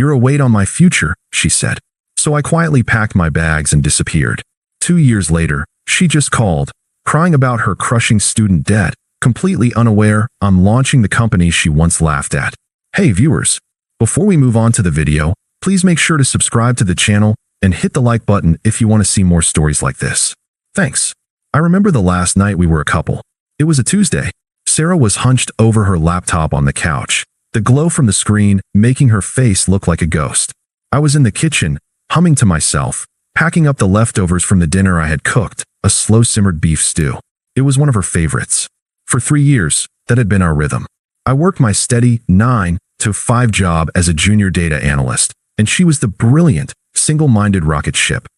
"You're a weight on my future," she said. So I quietly packed my bags and disappeared. 2 years later, she just called, crying about her crushing student debt, completely unaware I'm launching the company she once laughed at. Hey viewers, before we move on to the video, please make sure to subscribe to the channel and hit the like button if you want to see more stories like this. Thanks. I remember the last night we were a couple. It was a Tuesday. Sarah was hunched over her laptop on the couch, the glow from the screen making her face look like a ghost. I was in the kitchen, humming to myself, packing up the leftovers from the dinner I had cooked, a slow-simmered beef stew. It was one of her favorites. For 3 years, that had been our rhythm. I worked my steady 9 to 5 job as a junior data analyst, and she was the brilliant, single-minded rocket ship.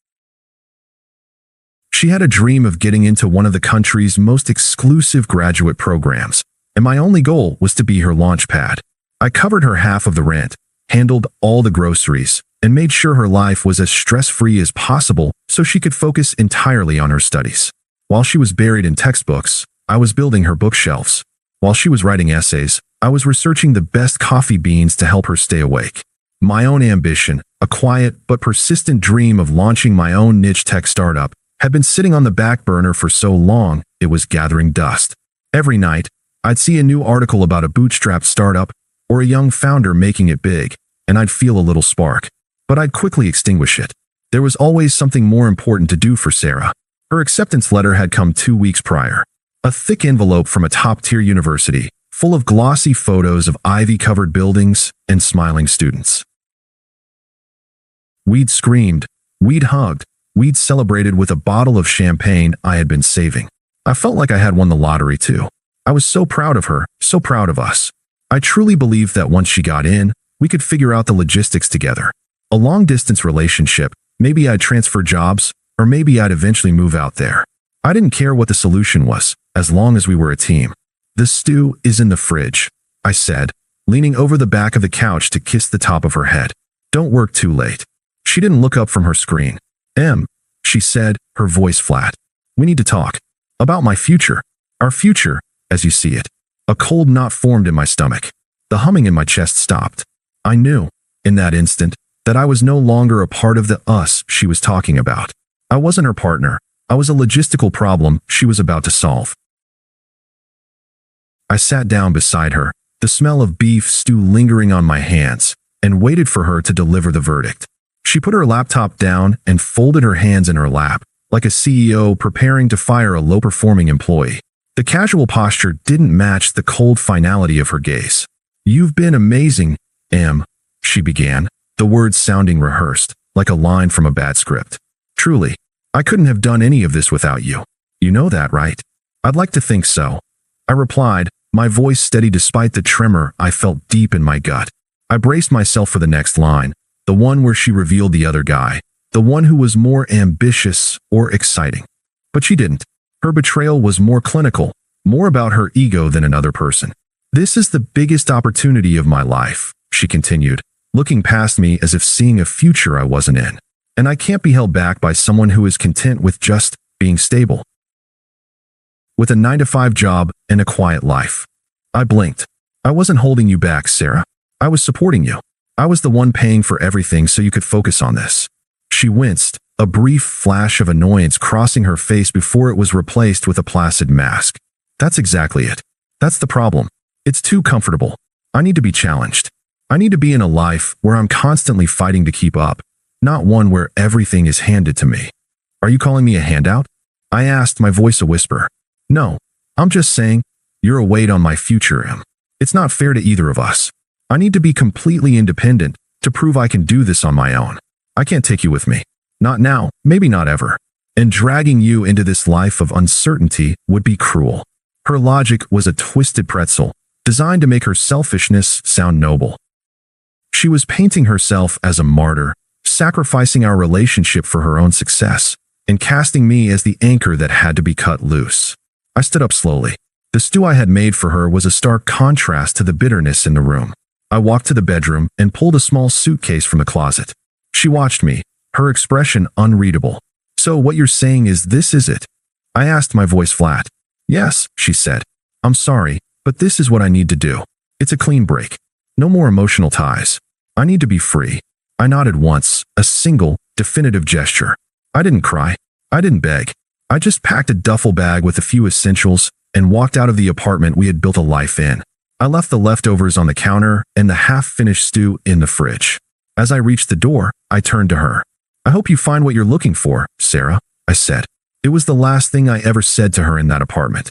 She had a dream of getting into one of the country's most exclusive graduate programs, and my only goal was to be her launch pad. I covered her half of the rent, handled all the groceries, and made sure her life was as stress-free as possible so she could focus entirely on her studies. While she was buried in textbooks, I was building her bookshelves. While she was writing essays, I was researching the best coffee beans to help her stay awake. My own ambition, a quiet but persistent dream of launching my own niche tech startup, had been sitting on the back burner for so long it was gathering dust. Every night, I'd see a new article about a bootstrapped startup or a young founder making it big, and I'd feel a little spark. But I'd quickly extinguish it. There was always something more important to do for Sarah. Her acceptance letter had come 2 weeks prior. A thick envelope from a top-tier university, full of glossy photos of ivy-covered buildings and smiling students. We'd screamed, we'd hugged, we'd celebrated with a bottle of champagne I had been saving. I felt like I had won the lottery too. I was so proud of her, so proud of us. I truly believed that once she got in, we could figure out the logistics together. A long-distance relationship, maybe I'd transfer jobs, or maybe I'd eventually move out there. I didn't care what the solution was, as long as we were a team. "The stew is in the fridge," I said, leaning over the back of the couch to kiss the top of her head. "Don't work too late." She didn't look up from her screen. She said, her voice flat. "We need to talk. About my future. Our future, as you see it." A cold knot formed in my stomach. The humming in my chest stopped. I knew, in that instant, that I was no longer a part of the us she was talking about. I wasn't her partner. I was a logistical problem she was about to solve. I sat down beside her, the smell of beef stew lingering on my hands, and waited for her to deliver the verdict. She put her laptop down and folded her hands in her lap, like a CEO preparing to fire a low-performing employee. The casual posture didn't match the cold finality of her gaze. "You've been amazing, Em," she began, the words sounding rehearsed, like a line from a bad script. "Truly, I couldn't have done any of this without you. You know that, right?" "I'd like to think so," I replied, my voice steady despite the tremor I felt deep in my gut. I braced myself for the next line, the one where she revealed the other guy, the one who was more ambitious or exciting. But she didn't. Her betrayal was more clinical, more about her ego than another person. "This is the biggest opportunity of my life," she continued, looking past me as if seeing a future I wasn't in. "And I can't be held back by someone who is content with just being stable. With a 9-to-5 job and a quiet life." I blinked. "I wasn't holding you back, Sarah. I was supporting you. I was the one paying for everything so you could focus on this." She winced, a brief flash of annoyance crossing her face before it was replaced with a placid mask. "That's exactly it. That's the problem. It's too comfortable. I need to be challenged. I need to be in a life where I'm constantly fighting to keep up, not one where everything is handed to me." "Are you calling me a handout?" I asked, my voice a whisper. "No, I'm just saying, you're a weight on my future, Em. It's not fair to either of us. I need to be completely independent to prove I can do this on my own. I can't take you with me. Not now, maybe not ever. And dragging you into this life of uncertainty would be cruel." Her logic was a twisted pretzel, designed to make her selfishness sound noble. She was painting herself as a martyr, sacrificing our relationship for her own success, and casting me as the anchor that had to be cut loose. I stood up slowly. The stew I had made for her was a stark contrast to the bitterness in the room. I walked to the bedroom and pulled a small suitcase from the closet. She watched me, her expression unreadable. "So what you're saying is this is it?" I asked, my voice flat. "Yes," she said. "I'm sorry, but this is what I need to do. It's a clean break. No more emotional ties. I need to be free. I nodded once, a single, definitive gesture. I didn't cry. I didn't beg. I just packed a duffel bag with a few essentials and walked out of the apartment we had built a life in. I left the leftovers on the counter and the half-finished stew in the fridge. As I reached the door, I turned to her. "I hope you find what you're looking for, Sarah," I said. It was the last thing I ever said to her in that apartment.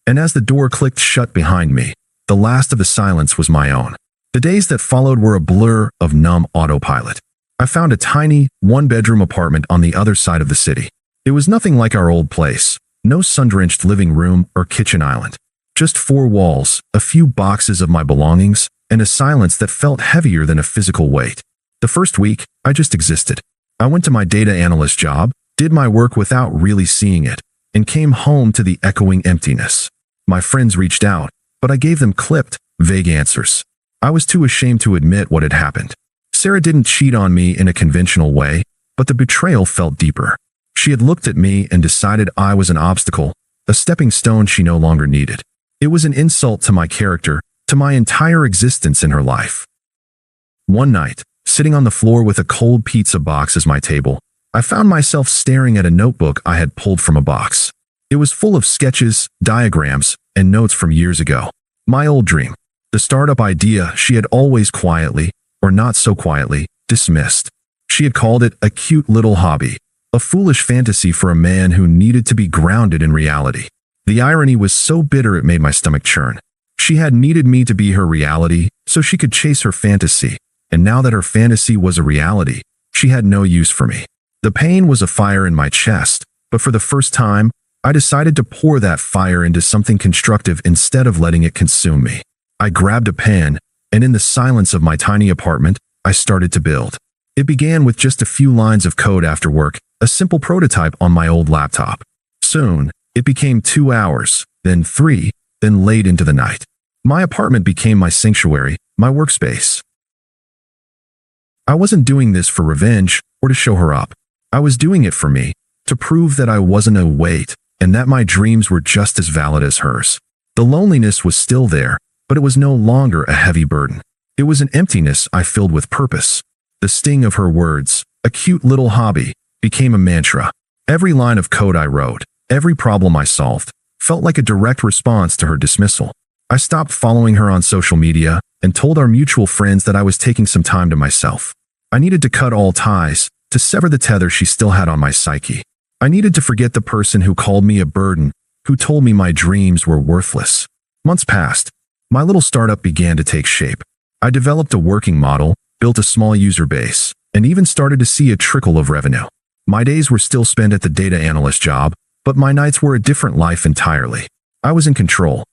And as the door clicked shut behind me, the last of the silence was my own. The days that followed were a blur of numb autopilot. I found a tiny, one-bedroom apartment on the other side of the city. It was nothing like our old place. No sun-drenched living room or kitchen island. Just four walls, a few boxes of my belongings, and a silence that felt heavier than a physical weight. The first week, I just existed. I went to my data analyst job, did my work without really seeing it, and came home to the echoing emptiness. My friends reached out, but I gave them clipped, vague answers. I was too ashamed to admit what had happened. Sarah didn't cheat on me in a conventional way, but the betrayal felt deeper. She had looked at me and decided I was an obstacle, a stepping stone she no longer needed. It was an insult to my character, to my entire existence in her life. One night, sitting on the floor with a cold pizza box as my table, I found myself staring at a notebook I had pulled from a box. It was full of sketches, diagrams, and notes from years ago. My old dream. The startup idea she had always quietly, or not so quietly, dismissed. She had called it a cute little hobby, a foolish fantasy for a man who needed to be grounded in reality. The irony was so bitter it made my stomach churn. She had needed me to be her reality so she could chase her fantasy, and now that her fantasy was a reality, she had no use for me. The pain was a fire in my chest, but for the first time, I decided to pour that fire into something constructive instead of letting it consume me. I grabbed a pen, and in the silence of my tiny apartment, I started to build. It began with just a few lines of code after work, a simple prototype on my old laptop. Soon, it became 2 hours, then 3, then late into the night. My apartment became my sanctuary, my workspace. I wasn't doing this for revenge or to show her up. I was doing it for me, to prove that I wasn't a weight and that my dreams were just as valid as hers. The loneliness was still there, but it was no longer a heavy burden. It was an emptiness I filled with purpose. The sting of her words, a cute little hobby, became a mantra. Every line of code I wrote, every problem I solved, felt like a direct response to her dismissal. I stopped following her on social media and told our mutual friends that I was taking some time to myself. I needed to cut all ties, to sever the tether she still had on my psyche. I needed to forget the person who called me a burden, who told me my dreams were worthless. Months passed. My little startup began to take shape. I developed a working model, built a small user base, and even started to see a trickle of revenue. My days were still spent at the data analyst job, but my nights were a different life entirely. I was in control.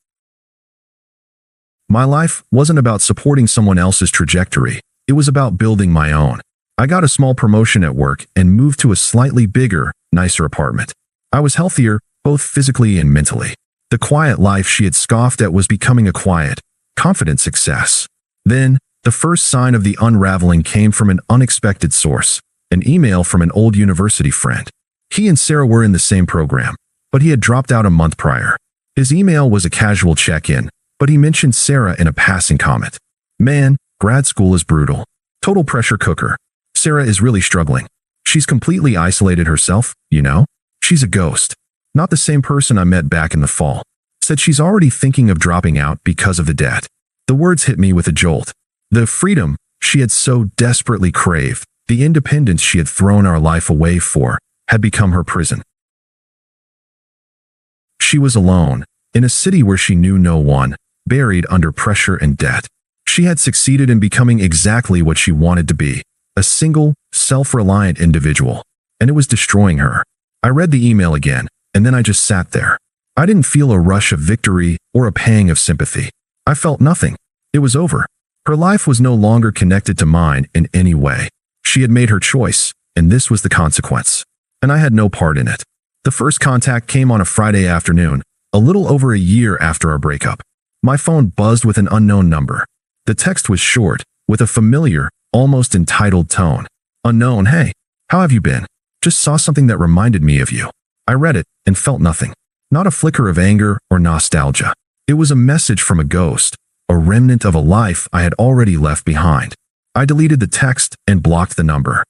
My life wasn't about supporting someone else's trajectory. It was about building my own. I got a small promotion at work and moved to a slightly bigger, nicer apartment. I was healthier, both physically and mentally. The quiet life she had scoffed at was becoming a quiet, confident success. Then, the first sign of the unraveling came from an unexpected source, an email from an old university friend. He and Sarah were in the same program, but he had dropped out a month prior. His email was a casual check-in, but he mentioned Sarah in a passing comment. "Man, grad school is brutal. Total pressure cooker. Sarah is really struggling. She's completely isolated herself, you know? She's a ghost. Not the same person I met back in the fall. Said she's already thinking of dropping out because of the debt." The words hit me with a jolt. The freedom she had so desperately craved, the independence she had thrown our life away for, had become her prison. She was alone, in a city where she knew no one, buried under pressure and debt. She had succeeded in becoming exactly what she wanted to be, a single, self-reliant individual, and it was destroying her. I read the email again, and then I just sat there. I didn't feel a rush of victory or a pang of sympathy. I felt nothing. It was over. Her life was no longer connected to mine in any way. She had made her choice, and this was the consequence. And I had no part in it. The first contact came on a Friday afternoon, a little over a year after our breakup. My phone buzzed with an unknown number. The text was short, with a familiar, almost entitled tone. "Unknown, hey, how have you been? Just saw something that reminded me of you." I read it and felt nothing. Not a flicker of anger or nostalgia. It was a message from a ghost, a remnant of a life I had already left behind. I deleted the text and blocked the number.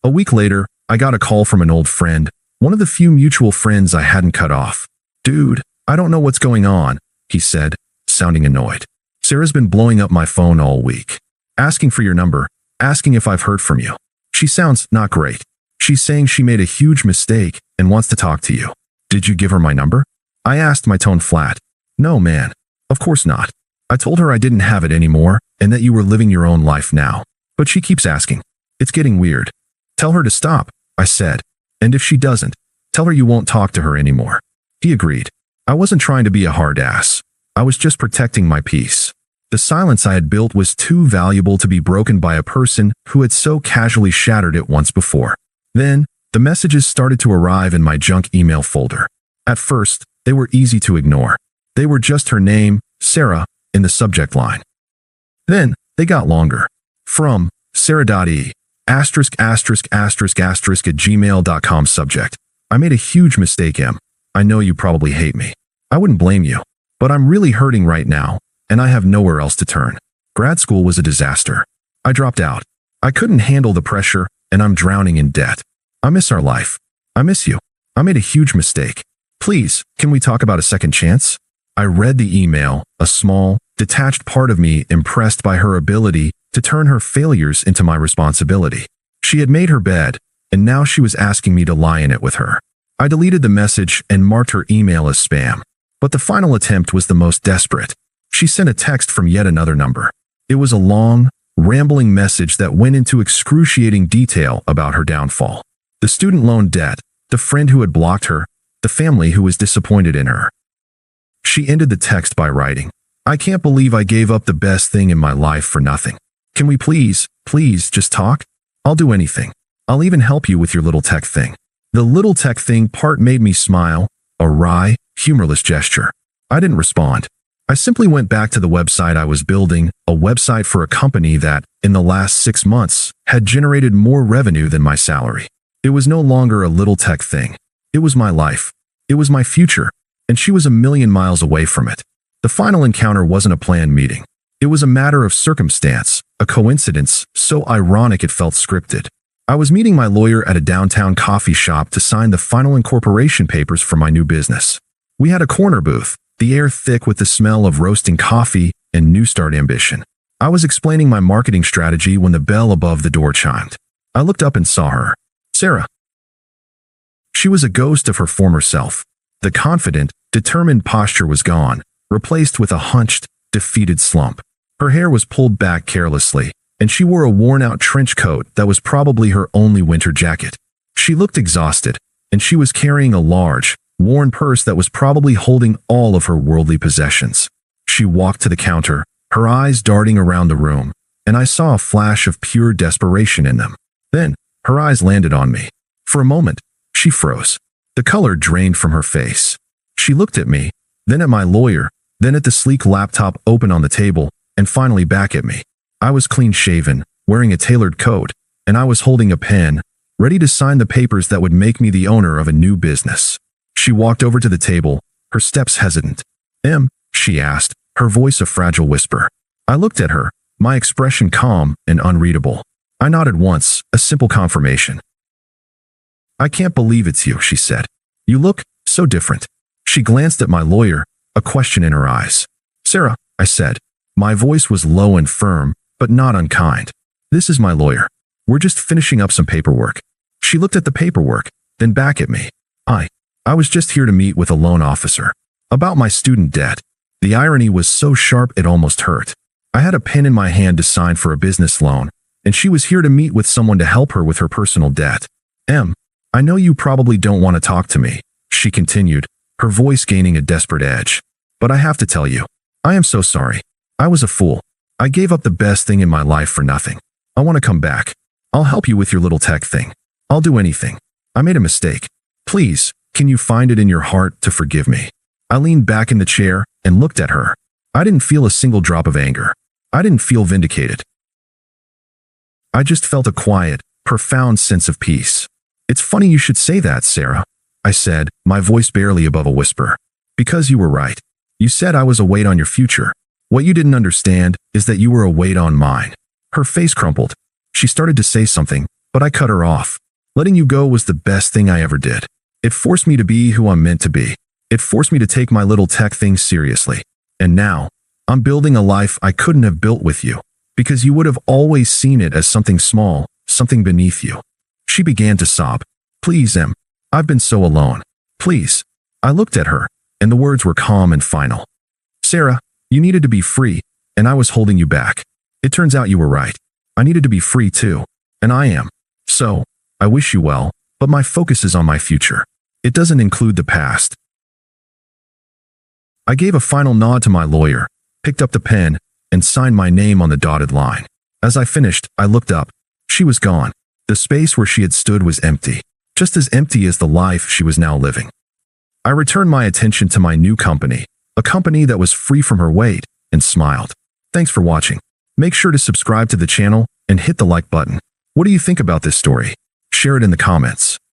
A week later, I got a call from an old friend, one of the few mutual friends I hadn't cut off. "Dude, I don't know what's going on," he said, sounding annoyed. "Sarah's been blowing up my phone all week, asking for your number, asking if I've heard from you. She sounds not great. She's saying she made a huge mistake and wants to talk to you. Did you give her my number?" I asked, my tone flat. "No, man. Of course not. I told her I didn't have it anymore and that you were living your own life now. But she keeps asking. It's getting weird." "Tell her to stop," I said. "And if she doesn't, tell her you won't talk to her anymore." He agreed. I wasn't trying to be a hard ass. I was just protecting my peace. The silence I had built was too valuable to be broken by a person who had so casually shattered it once before. Then, the messages started to arrive in my junk email folder. At first, they were easy to ignore. They were just her name, Sarah, in the subject line. Then, they got longer. From Sarah.e. **** at gmail.com subject. "I made a huge mistake, Em. I know you probably hate me. I wouldn't blame you. But I'm really hurting right now, and I have nowhere else to turn. Grad school was a disaster. I dropped out. I couldn't handle the pressure, and I'm drowning in debt. I miss our life. I miss you. I made a huge mistake. Please, can we talk about a second chance?" I read the email, a small, detached part of me impressed by her ability to turn her failures into my responsibility. She had made her bed, and now she was asking me to lie in it with her. I deleted the message and marked her email as spam. But the final attempt was the most desperate. She sent a text from yet another number. It was a long, rambling message that went into excruciating detail about her downfall. The student loan debt, the friend who had blocked her, the family who was disappointed in her. She ended the text by writing, "I can't believe I gave up the best thing in my life for nothing. Can we please just talk? I'll do anything. I'll even help you with your little tech thing." The little tech thing part made me smile, a wry, humorless gesture. I didn't respond. I simply went back to the website I was building, a website for a company that, in the last 6 months, had generated more revenue than my salary. It was no longer a little tech thing. It was my life. It was my future, and she was a million miles away from it. The final encounter wasn't a planned meeting. It was a matter of circumstance, a coincidence, so ironic it felt scripted. I was meeting my lawyer at a downtown coffee shop to sign the final incorporation papers for my new business. We had a corner booth, the air thick with the smell of roasting coffee and new start ambition. I was explaining my marketing strategy when the bell above the door chimed. I looked up and saw her. Sarah. She was a ghost of her former self. The confident, determined posture was gone, replaced with a hunched, defeated slump. Her hair was pulled back carelessly, and she wore a worn-out trench coat that was probably her only winter jacket. She looked exhausted, and she was carrying a large, worn purse that was probably holding all of her worldly possessions. She walked to the counter, her eyes darting around the room, and I saw a flash of pure desperation in them. Then, her eyes landed on me. For a moment, she froze. The color drained from her face. She looked at me, then at my lawyer, then at the sleek laptop open on the table, and finally back at me. I was clean-shaven, wearing a tailored coat, and I was holding a pen, ready to sign the papers that would make me the owner of a new business. She walked over to the table, her steps hesitant. "Em?" she asked, her voice a fragile whisper. I looked at her, my expression calm and unreadable. I nodded once, a simple confirmation. "I can't believe it's you," she said. "You look so different." She glanced at my lawyer, a question in her eyes. "Sarah," I said. My voice was low and firm, but not unkind. "This is my lawyer. We're just finishing up some paperwork." She looked at the paperwork, then back at me. I was just here to meet with a loan officer. About my student debt." The irony was so sharp it almost hurt. I had a pen in my hand to sign for a business loan, and she was here to meet with someone to help her with her personal debt. "Em, I know you probably don't want to talk to me," she continued, her voice gaining a desperate edge. "But I have to tell you, I am so sorry. I was a fool. I gave up the best thing in my life for nothing. I want to come back. I'll help you with your little tech thing. I'll do anything. I made a mistake. Please, can you find it in your heart to forgive me?" I leaned back in the chair and looked at her. I didn't feel a single drop of anger. I didn't feel vindicated. I just felt a quiet, profound sense of peace. "It's funny you should say that, Sarah," I said, my voice barely above a whisper. "Because you were right. You said I was a weight on your future, What you didn't understand is that you were a weight on mine. Her face crumpled. She started to say something, but I cut her off. Letting you go was the best thing I ever did. It forced me to be who I'm meant to be. It forced me to take my little tech thing seriously. And now, I'm building a life I couldn't have built with you, because you would have always seen it as something small, something beneath you. She began to sob. Please, Em. I've been so alone. Please. I looked at her, and the words were calm and final. Sarah, you needed to be free, and I was holding you back. It turns out you were right. I needed to be free too, and I am. So, I wish you well, but my focus is on my future. It doesn't include the past. I gave a final nod to my lawyer, picked up the pen, and signed my name on the dotted line. As I finished, I looked up. She was gone. The space where she had stood was empty, just as empty as the life she was now living. I returned my attention to my new company, a company that was free from her weight, and smiled. Thanks for watching. Make sure to subscribe to the channel and hit the like button. What do you think about this story? Share it in the comments.